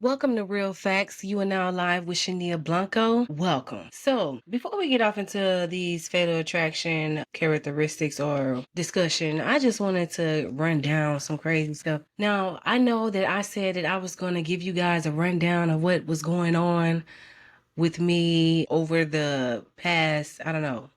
Welcome to Real Facts. You are now live with Shania Blanco. Welcome. So, before we get off into these fatal attraction characteristics or discussion, I just wanted to run down some crazy stuff. Now, I know that I said that I was going to give you guys a rundown of what was going on with me over the past, I don't know,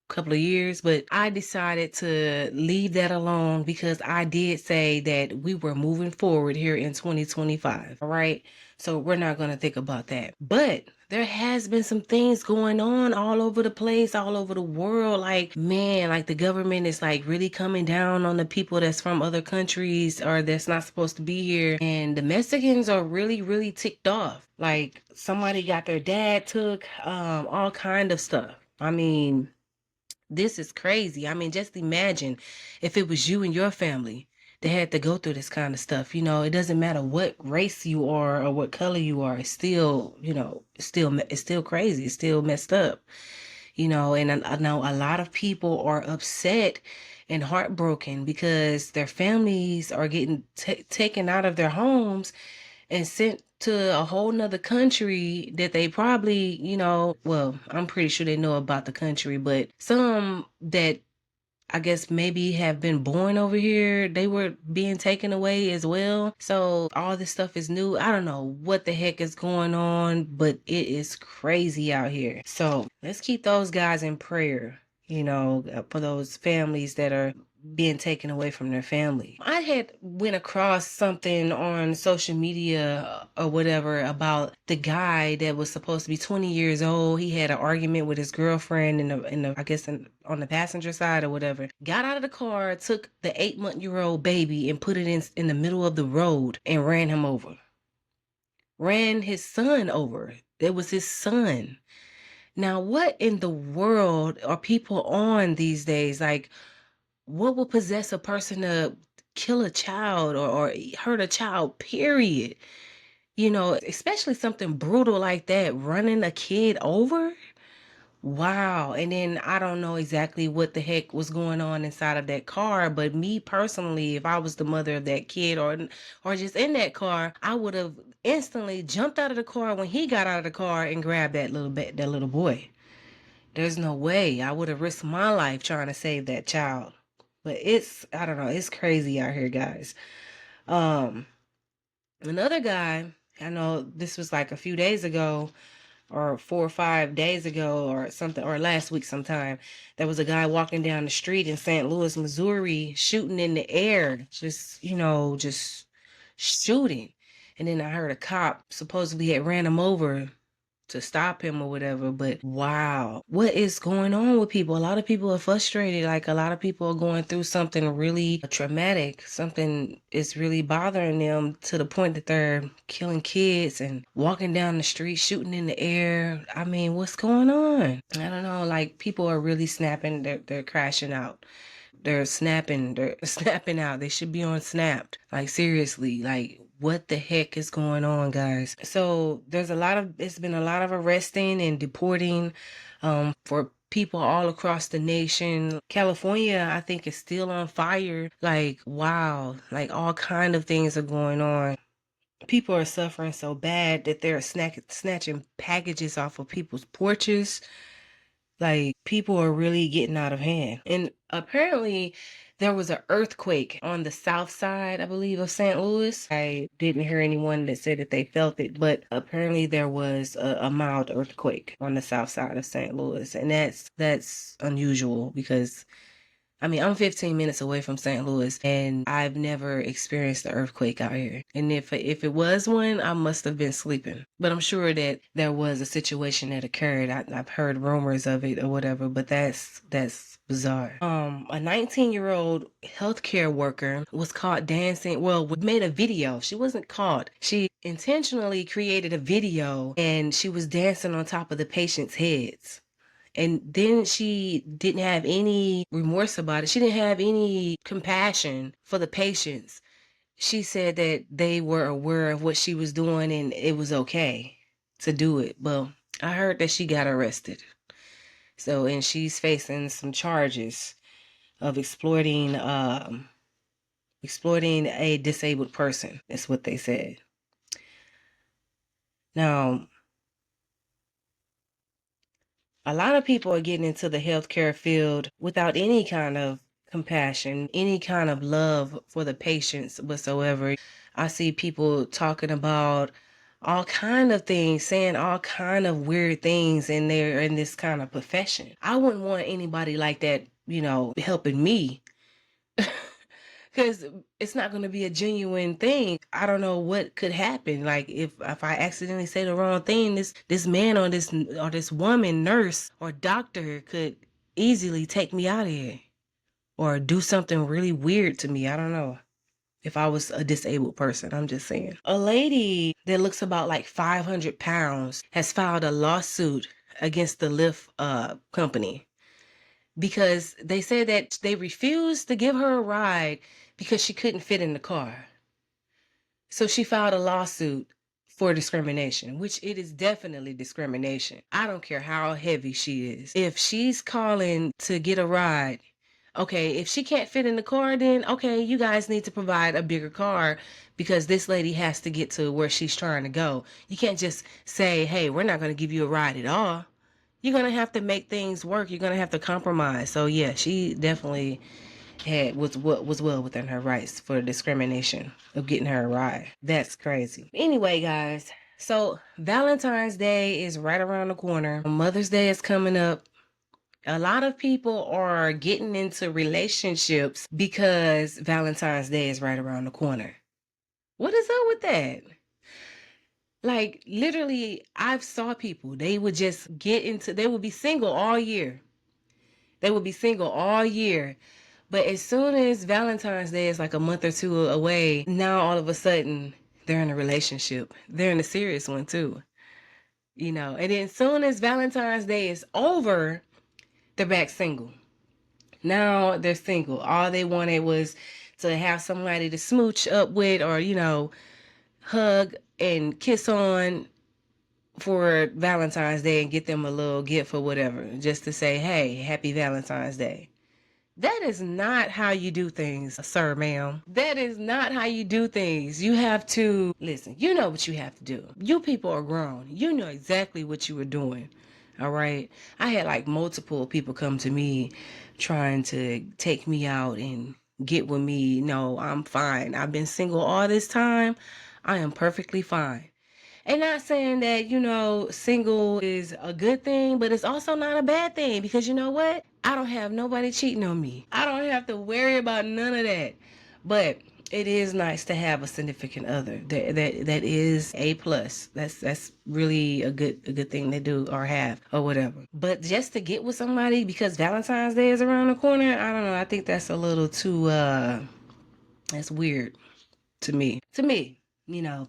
couple of years, but I decided to leave that alone because I did say that we were moving forward here in 2025. All right. So we're not going to think about that. But there has been some things going on all over the place, all over the world. Like, man, like the government is like really coming down on the people that's from other countries or that's not supposed to be here. And the Mexicans are really, really ticked off. Like somebody got their dad took, all kind of stuff. I mean, this is crazy. I mean, just imagine if it was you and your family that had to go through this kind of stuff. You know, it doesn't matter what race you are or what color you are. It's still, it's still crazy. It's still messed up. And I know a lot of people are upset and heartbroken because their families are getting taken out of their homes and sent to a whole nother country that they probably, well, I'm pretty sure they know about the country, but some that I guess maybe have been born over here, they were being taken away as well. So all this stuff is new. I don't know what the heck is going on, but it is crazy out here. So let's keep those guys in prayer, for those families that are being taken away from their family. I had went across something on social media or whatever about the guy that was supposed to be 20 years old. He had an argument with his girlfriend on the passenger side or whatever. Got out of the car, took the 8-month-old baby and put it in the middle of the road and ran him over. Ran his son over. It was his son. Now, what in the world are people on these days? Like, what will possess a person to kill a child or hurt a child, period? Especially something brutal like that, running a kid over. Wow. And then I don't know exactly what the heck was going on inside of that car, but me personally, if I was the mother of that kid or just in that car, I would have instantly jumped out of the car when he got out of the car and grabbed that little boy. There's no way I would have risked my life trying to save that child. But I don't know, it's crazy out here, guys. Um, Another guy, I know this was like a few days ago, or 4 or 5 days ago, or something, or last week sometime. There was a guy walking down the street in St. Louis, Missouri, shooting in the air, just shooting. And then I heard a cop supposedly had ran him over to stop him or whatever. But wow, what is going on with people? A lot of people are frustrated. Like a lot of people are going through something really traumatic. Something is really bothering them to the point that they're killing kids and walking down the street, shooting in the air. I mean, what's going on? I don't know. Like people are really snapping. They're crashing out. They're snapping. They're snapping out. They should be on Snapped. Like seriously, like what the heck is going on, guys? So it's been a lot of arresting and deporting for people all across the nation. California, I think, is still on fire. Like, wow, like all kind of things are going on. People are suffering so bad that they're snatching packages off of people's porches. Like people are really getting out of hand. And apparently there was an earthquake on the south side, I believe, of St. Louis. I didn't hear anyone that said that they felt it, but apparently there was a mild earthquake on the south side of St. Louis. And that's unusual because I mean, I'm 15 minutes away from St. Louis and I've never experienced an earthquake out here. And if it was one, I must have been sleeping. But I'm sure that there was a situation that occurred. I've heard rumors of it or whatever, but that's bizarre. A 19-year-old healthcare worker was caught dancing. Well, made a video. She wasn't caught. She intentionally created a video and she was dancing on top of the patient's heads. And then she didn't have any remorse about it. She didn't have any compassion for the patients. She said that they were aware of what she was doing and it was okay to do it. Well, I heard that she got arrested. And she's facing some charges of exploiting a disabled person. That's what they said. Now, a lot of people are getting into the healthcare field without any kind of compassion, any kind of love for the patients whatsoever. I see people talking about all kind of things, saying all kind of weird things in there in this kind of profession. I wouldn't want anybody like that, helping me. Because it's not going to be a genuine thing. I don't know what could happen. Like if I accidentally say the wrong thing, this man or this woman, nurse or doctor could easily take me out of here or do something really weird to me. I don't know. If I was a disabled person, I'm just saying. A lady that looks about like 500 pounds has filed a lawsuit against the Lyft company because they said that they refused to give her a ride because she couldn't fit in the car. So she filed a lawsuit for discrimination, which it is definitely discrimination. I don't care how heavy she is. If she's calling to get a ride, okay, if she can't fit in the car, then okay, you guys need to provide a bigger car because this lady has to get to where she's trying to go. You can't just say, hey, we're not going to give you a ride at all. You're going to have to make things work. You're going to have to compromise. So yeah, she definitely was well within her rights for discrimination of getting her a ride. That's crazy. Anyway, guys, so Valentine's Day is right around the corner. Mother's Day is coming up. A lot of people are getting into relationships because Valentine's Day is right around the corner. What is up with that? Like literally, I've saw people, they would just they would be single all year. They would be single all year. But as soon as Valentine's Day is like a month or two away, now all of a sudden they're in a relationship. They're in a serious one too. And then as soon as Valentine's Day is over, they're back single. Now they're single. All they wanted was to have somebody to smooch up with or, hug and kiss on for Valentine's Day and get them a little gift or whatever, just to say, hey, happy Valentine's Day. That is not how you do things, sir, ma'am. That is not how you do things. You have to listen. You know what you have to do. You people are grown. You know exactly what you were doing. All right. I had like multiple people come to me trying to take me out and get with me. No, I'm fine. I've been single all this time. I am perfectly fine. And not saying that, single is a good thing, but it's also not a bad thing because you know what? I don't have nobody cheating on me. I don't have to worry about none of that. But it is nice to have a significant other. That is a plus. That's really a good thing to do or have or whatever. But just to get with somebody because Valentine's Day is around the corner, I don't know. I think that's a little too that's weird to me. To me,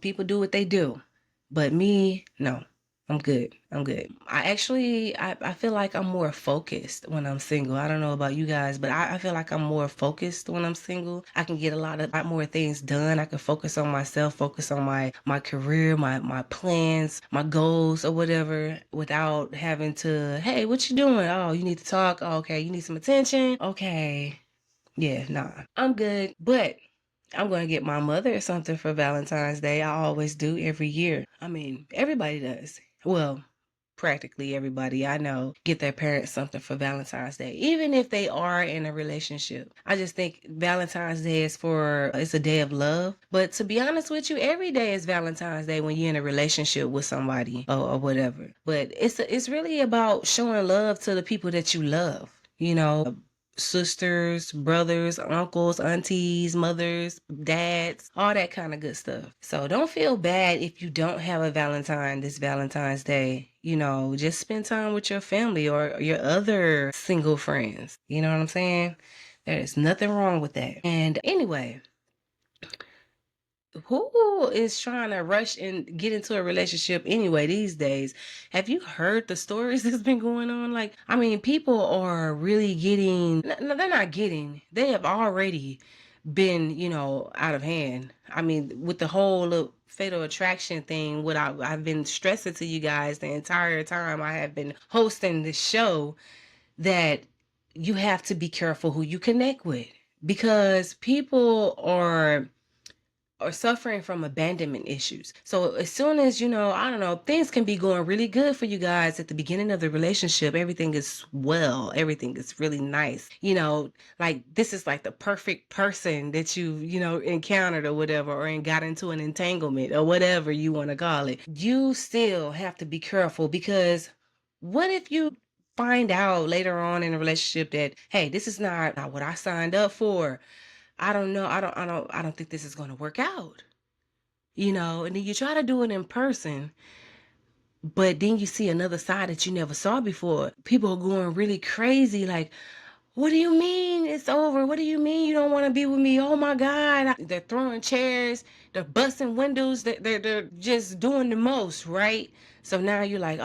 people do what they do. But me, no. I'm good. I'm good. I feel like I'm more focused when I'm single. I don't know about you guys, but I feel like I'm more focused when I'm single. I can get a lot more things done. I can focus on myself, focus on my career, my plans, my goals or whatever without having to, hey, what you doing? Oh, you need to talk. Oh, okay. You need some attention. Okay. Yeah, nah. I'm good. But I'm going to get my mother something for Valentine's Day. I always do every year. I mean, everybody does. Well, practically everybody I know get their parents something for Valentine's Day, even if they are in a relationship. I just think Valentine's Day it's a day of love. But to be honest with you, every day is Valentine's Day when you're in a relationship with somebody or whatever. But it's really about showing love to the people that you love. Sisters, brothers, uncles, aunties, mothers, dads, all that kind of good stuff. So don't feel bad if you don't have a Valentine this Valentine's Day. Just spend time with your family or your other single friends. You know what I'm saying? There is nothing wrong with that. And anyway, who is trying to rush and get into a relationship anyway these days? Have you heard the stories that's been going on? Like, I mean, people are really getting, no, they're not getting, they have already been, out of hand. I mean, with the whole fatal attraction thing, what I've been stressing to you guys the entire time I have been hosting this show, that you have to be careful who you connect with because people are or suffering from abandonment issues. So as soon as, I don't know, things can be going really good for you guys at the beginning of the relationship. Everything is well, everything is really nice. Like this is like the perfect person that you encountered or whatever, or got into an entanglement or whatever you want to call it. You still have to be careful, because what if you find out later on in a relationship that, hey, this is not what I signed up for. I don't know. I don't think this is going to work out. And then you try to do it in person, but then you see another side that you never saw before. People are going really crazy like, what do you mean it's over? What do you mean you don't want to be with me? Oh my God. They're throwing chairs, they're busting windows, they're just doing the most, right? So now you're like,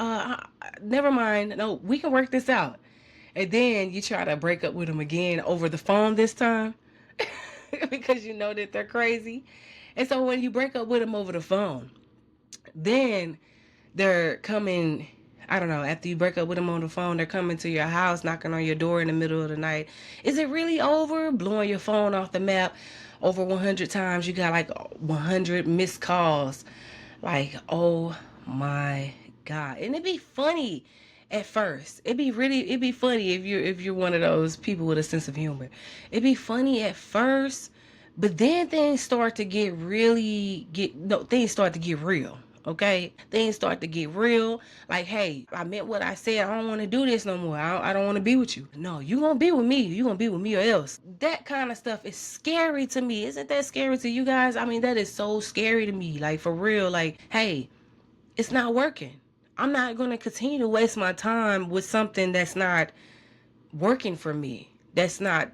never mind. No, we can work this out. And then you try to break up with them again over the phone this time because you know that they're crazy. And so when you break up with them over the phone, then they're coming, I don't know, after you break up with them on the phone, they're coming to your house, knocking on your door in the middle of the night. Is it really over? Blowing your phone off the map over 100 times. You got like 100 missed calls. Like, oh my God. And it'd be funny at first. It'd be funny if you're one of those people with a sense of humor. It'd be funny at first, but then things start to get really get no things start to get real. Okay, things start to get real. Like, hey, I meant what I said. I don't want to do this no more. I don't want to be with you. No, you gonna be with me. You gonna be with me or else. That kind of stuff is scary to me. Isn't that scary to you guys? I mean, that is so scary to me. Like, for real. Like, hey, it's not working. I'm not gonna continue to waste my time with something that's not working for me. That's not,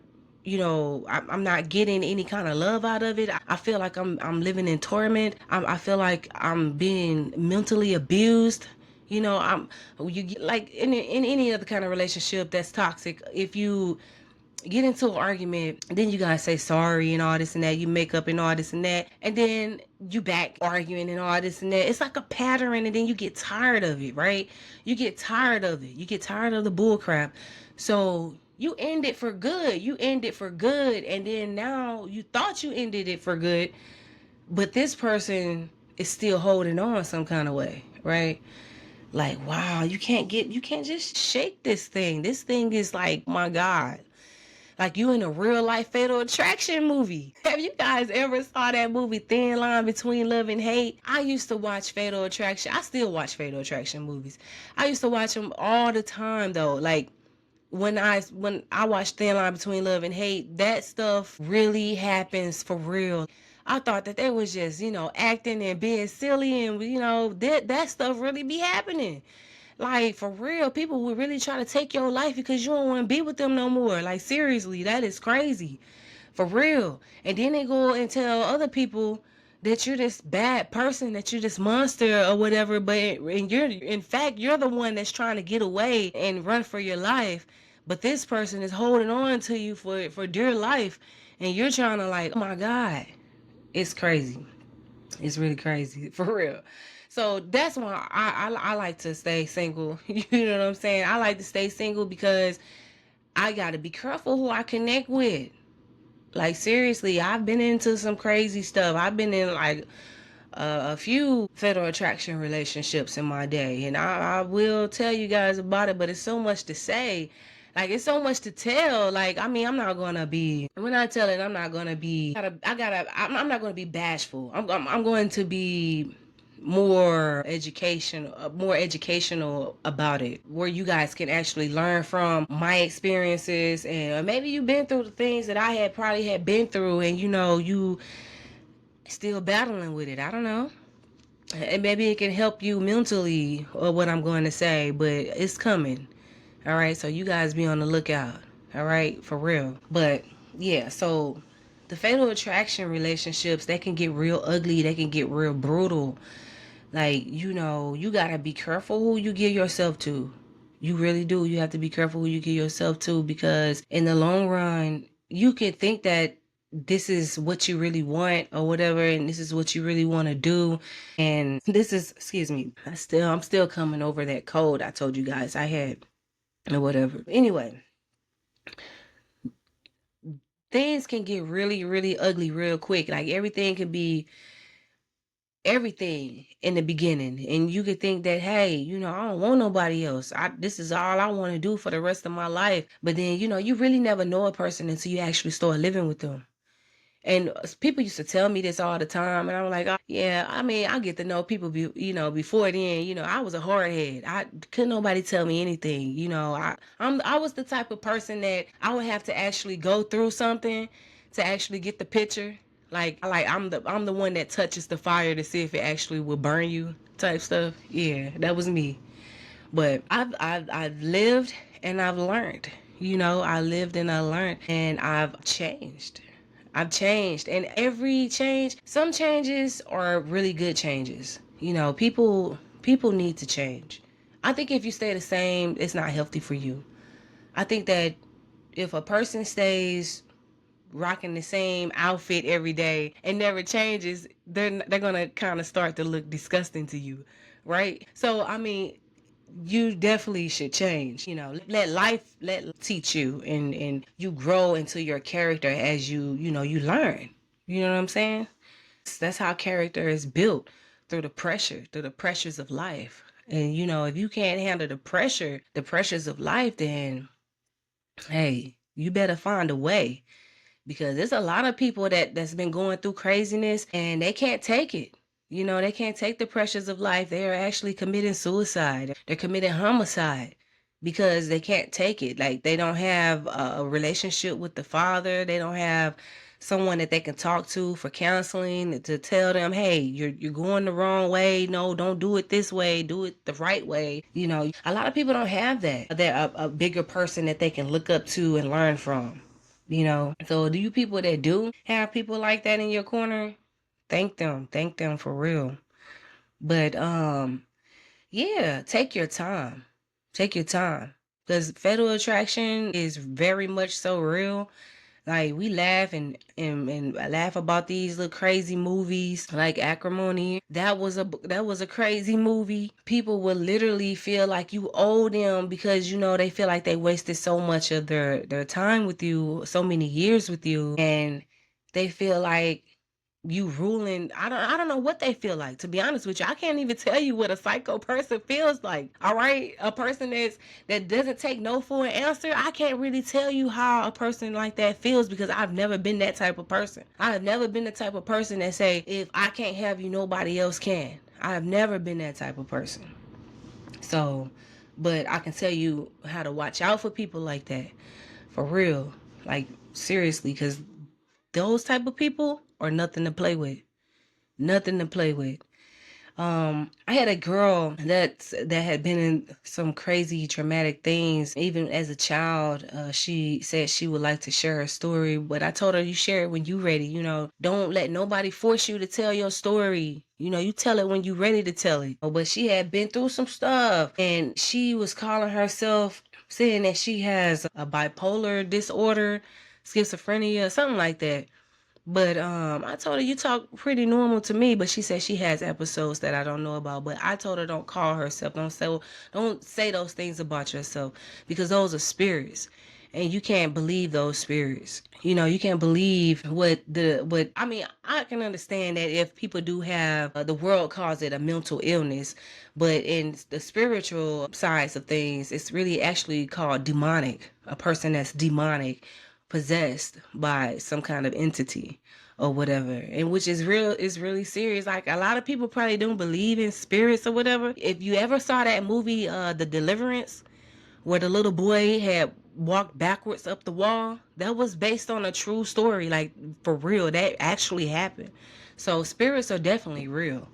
I'm not getting any kind of love out of it. I feel like I'm living in torment. I feel like I'm being mentally abused. You get like in any other kind of relationship that's toxic. If you get into an argument, then you guys say sorry and all this and that, you make up and all this and that, and then you back arguing and all this and that. It's like a pattern, and then you get tired of it, right? You get tired of it. You get tired of the bull crap. So you end it for good. You end it for good, and then now you thought you ended it for good, but this person is still holding on some kind of way, right? Like, wow, you can't just shake this thing. This thing is like, my God, like you in a real life Fatal Attraction movie. Have you guys ever saw that movie, Thin Line Between Love and Hate? I used to watch Fatal Attraction. I still watch Fatal Attraction movies. I used to watch them all the time though. Like when I watch Thin Line Between Love and Hate, that stuff really happens for real. I thought that they was just, acting and being silly, and that stuff really be happening. Like, for real, people would really try to take your life because you don't want to be with them no more. Like, seriously, that is crazy. For real. And then they go and tell other people that you're this bad person, that you're this monster or whatever, but in fact, you're the one that's trying to get away and run for your life. But this person is holding on to you for dear life, and you're trying to, like, oh my God. It's crazy. It's really crazy, for real. So that's why I like to stay single. You know what I'm saying? I like to stay single because I got to be careful who I connect with. Like, seriously, I've been into some crazy stuff. I've been in like a few Fatal Attraction relationships in my day, and I will tell you guys about it, but it's so much to say. Like, it's so much to tell. Like, I mean, I'm not gonna be, when I tell it, I'm not gonna be, I'm not gonna be bashful. I'm going to be more educational about it, where you guys can actually learn from my experiences, and maybe you've been through the things that I had probably had been through, and you still battling with it. I don't know. And maybe it can help you mentally, or what I'm going to say, but it's coming. All right. So you guys be on the lookout. All right. For real. But yeah, so the Fatal Attraction relationships, they can get real ugly. They can get real brutal. Like, you got to be careful who you give yourself to. You really do. You have to be careful who you give yourself to, because in the long run, you can think that this is what you really want or whatever, and this is what you really want to do. And this is, excuse me, I'm still coming over that cold I told you guys I had or whatever. Anyway, things can get really, really ugly real quick. Like everything can be everything in the beginning, and you could think that, hey, I don't want nobody else. This is all I want to do for the rest of my life. But then, you really never know a person until you actually start living with them. And people used to tell me this all the time, and I'm like, oh, yeah, I mean, I get to know people, before then, I was a hardhead. I couldn't nobody tell me anything. I was the type of person that I would have to actually go through something to actually get the picture. Like I'm the one that touches the fire to see if it actually will burn you, type stuff. Yeah, that was me. But I've lived and I've learned. I lived and I learned, and I've changed. I've changed, and every change, some changes are really good changes. People need to change. I think if you stay the same, it's not healthy for you. I think that if a person stays rocking the same outfit every day and never changes, they're gonna kind of start to look disgusting to you, right? So I mean, you definitely should change. Let teach you, and you grow into your character as you learn. You know what I'm saying? That's how character is built, through the pressures of life. And if you can't handle the pressures of life, then hey, you better find a way, because there's a lot of people that's been going through craziness and they can't take it. They can't take the pressures of life. They are actually committing suicide. They're committing homicide because they can't take it. Like, they don't have a relationship with the Father. They don't have someone that they can talk to for counseling to tell them, hey, you're going the wrong way. No, don't do it this way. Do it the right way. A lot of people don't have that. They're a bigger person that they can look up to and learn from. So do you people that do have people like that in your corner, thank them for real. But yeah, take your time. Take your time. Because Fatal Attraction is very much so real. Like, we laugh and laugh about these little crazy movies like Acrimony. That was a crazy movie. People will literally feel like you owe them, because they feel like they wasted so much of their time with you, so many years with you, and they feel like you ruling. I don't know what they feel like, to be honest with you. I can't even tell you what a psycho person feels like. All right, a person that doesn't take no for an answer. I can't really tell you how a person like that feels, because I've never been that type of person. I have never been the type of person that say, if I can't have you, nobody else can. I have never been that type of person. So, but I can tell you how to watch out for people like that, for real. Like, seriously, because those type of people are nothing to play with. Nothing to play with. I had a girl that had been in some crazy traumatic things even as a child. She said she would like to share her story, but I told her, you share it when you ready. Don't let nobody force you to tell your story. You tell it when you ready to tell it. But she had been through some stuff, and she was calling herself, saying that she has a bipolar disorder, schizophrenia, something like that. But I told her, you talk pretty normal to me, but she said she has episodes that I don't know about. But I told her, don't call herself, don't say those things about yourself, because those are spirits, and you can't believe those spirits. You can't believe what I mean. I can understand that if people do have, the world calls it a mental illness, but in the spiritual sides of things, it's really actually called demonic. A person that's demonic, possessed by some kind of entity or whatever, and which is really serious. Like, a lot of people probably don't believe in spirits or whatever. If you ever saw that movie, The Deliverance, where the little boy had walked backwards up the wall, that was based on a true story. Like, for real, that actually happened. So spirits are definitely real.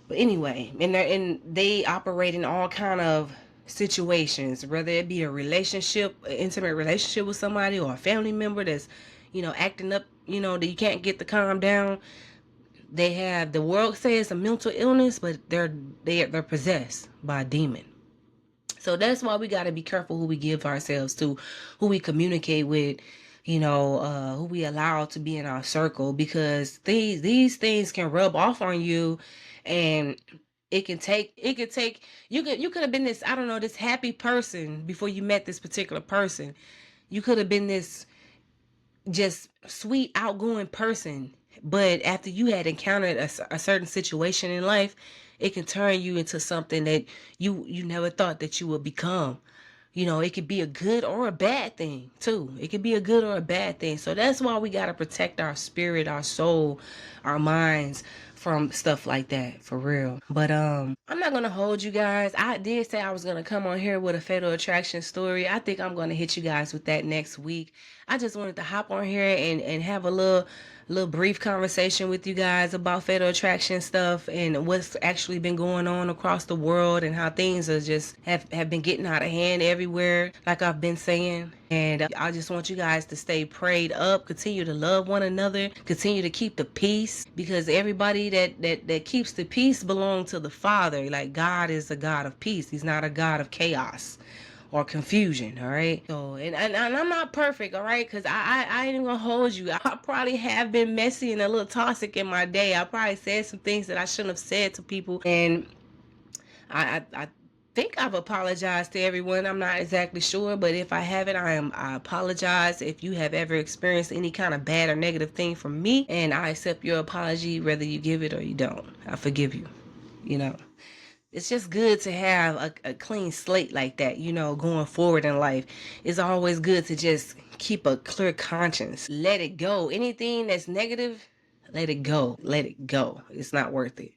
But anyway, they operate in all kind of situations, whether it be a relationship, an intimate relationship with somebody, or a family member that's, acting up, that you can't get to calm down. The world says a mental illness, but they're possessed by a demon. So that's why we got to be careful who we give ourselves to, who we communicate with, who we allow to be in our circle, because these things can rub off on you, and it could take you could have been this, I don't know, this happy person before you met this particular person. You could have been this just sweet, outgoing person. But after you had encountered a certain situation in life, it can turn you into something that you never thought that you would become. You know, it could be a good or a bad thing too. It could be a good or a bad thing. So that's why we got to protect our spirit, our soul, our minds from stuff like that, for real. But I'm not gonna hold you guys. I did say I was gonna come on here with a fatal attraction story. I think I'm gonna hit you guys with that next week. I just wanted to hop on here and have a little brief conversation with you guys about fatal attraction stuff and what's actually been going on across the world and how things are just have been getting out of hand everywhere, like I've been saying. And I just want you guys to stay prayed up, continue to love one another, continue to keep the peace, because everybody that keeps the peace belong to the Father. Like, God is a God of peace. He's not a God of chaos or confusion. All right. So and I'm not perfect. All right, because I ain't even gonna hold you. I probably have been messy and a little toxic in my day. I probably said some things that I shouldn't have said to people, and I think I've apologized to everyone. I'm not exactly sure, but if I haven't, I apologize if you have ever experienced any kind of bad or negative thing from me, and I accept your apology whether you give it or you don't. I forgive you. You know, it's just good to have a clean slate like that, you know, going forward in life. It's always good to just keep a clear conscience. Let it go. Anything that's negative, let it go. Let it go. It's not worth it.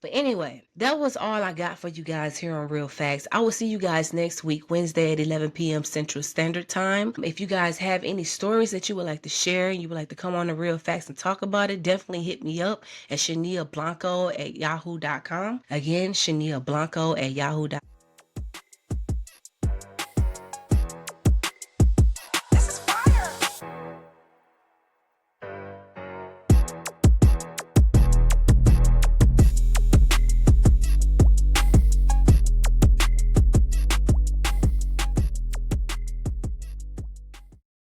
But anyway, that was all I got for you guys here on Real Facts. I will see you guys next week, Wednesday at 11 p.m. Central Standard Time. If you guys have any stories that you would like to share and you would like to come on to Real Facts and talk about it, definitely hit me up at ShaniaBlanco@yahoo.com. Again, ShaniaBlanco@yahoo.com.